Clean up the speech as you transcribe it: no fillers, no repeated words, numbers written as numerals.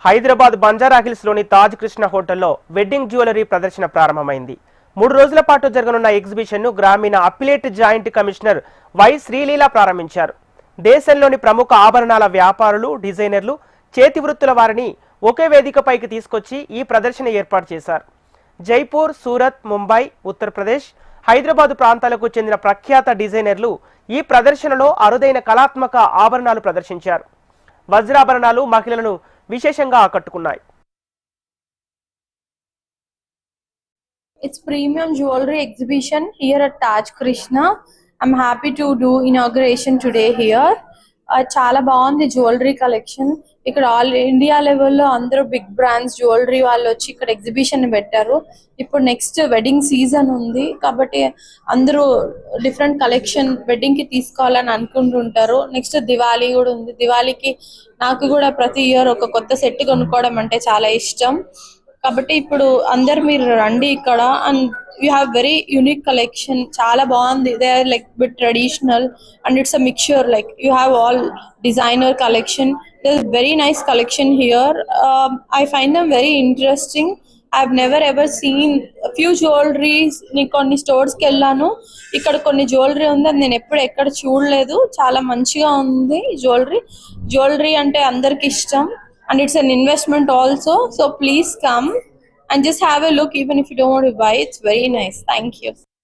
హైదరాబాద్ బంజారాహిల్స్ లోని తాజ్ కృష్ణ హోటల్లో wedding jewellery ప్రదర్శన ప్రారంభమైంది. 3 రోజుల పాటు జరగనున్న ఎగ్జిబిషన్ ను గ్రామీణ appellate joint commissioner Y Sreeleela ప్రారంభించారు. దేశంలోని ప్రముఖ ఆభరణాల వ్యాపారులు, డిజైనర్లు, చేతి వృత్తుల వారిని ఒకే వేదికపైకి తీసుకొచ్చి ఈ ప్రదర్శన ఏర్పాటు చేశారు. జైపూర్, సూరత్, ముంబై, ఉత్తరప్రదేశ్, హైదరాబాద్ ప్రాంతాలకు చెందిన ప్రఖ్యాత డిజైనర్లు ఈ ప్రదర్శనలో అరుదైన కళాత్మక ఆభరణాలు ప్రదర్శించారు. వజ్రాభరణాలు మహిళలను విశేషంగా ఆకట్టుకున్నాయి. It's premium jewelry exhibition here at Taj Krishna. I'm happy to do inauguration today here. చాలా బాగుంది జ్యువెలరీ కలెక్షన్. ఇక్కడ ఆల్ ఇండియా లెవెల్లో అందరూ బిగ్ బ్రాండ్స్ జ్యువెలరీ వాళ్ళు వచ్చి ఇక్కడ ఎగ్జిబిషన్ పెట్టారు. ఇప్పుడు నెక్స్ట్ వెడ్డింగ్ సీజన్ ఉంది కాబట్టి అందరూ డిఫరెంట్ కలెక్షన్ వెడ్డింగ్ కి తీసుకోవాలని అనుకుంటుంటారు. నెక్స్ట్ దివాళీ కూడా ఉంది. దివాళీకి నాకు కూడా ప్రతి ఇయర్ ఒక కొత్త సెట్ కొనుక్కోవడం అంటే చాలా ఇష్టం. కాబట్టి ఇప్పుడు అందరు మీరు రండి ఇక్కడ. And you have very unique collection. చాలా బాగుంది. They are like bit traditional and it's a mixture. Like you have all designer collection. There is very nice collection here. I find them very interesting. I never ever seen few jewelleries. నేను కొన్ని స్టోర్స్కి వెళ్ళాను, ఇక్కడ కొన్ని jewellery ఉంది, అది నేను ఎక్కడ చూడలేదు. చాలా మంచిగా ఉంది జ్యువెలరీ అంటే అందరికి ఇష్టం. And it's an investment also, so please come and just have a look. Even if you don't want to buy, it's very nice. Thank you.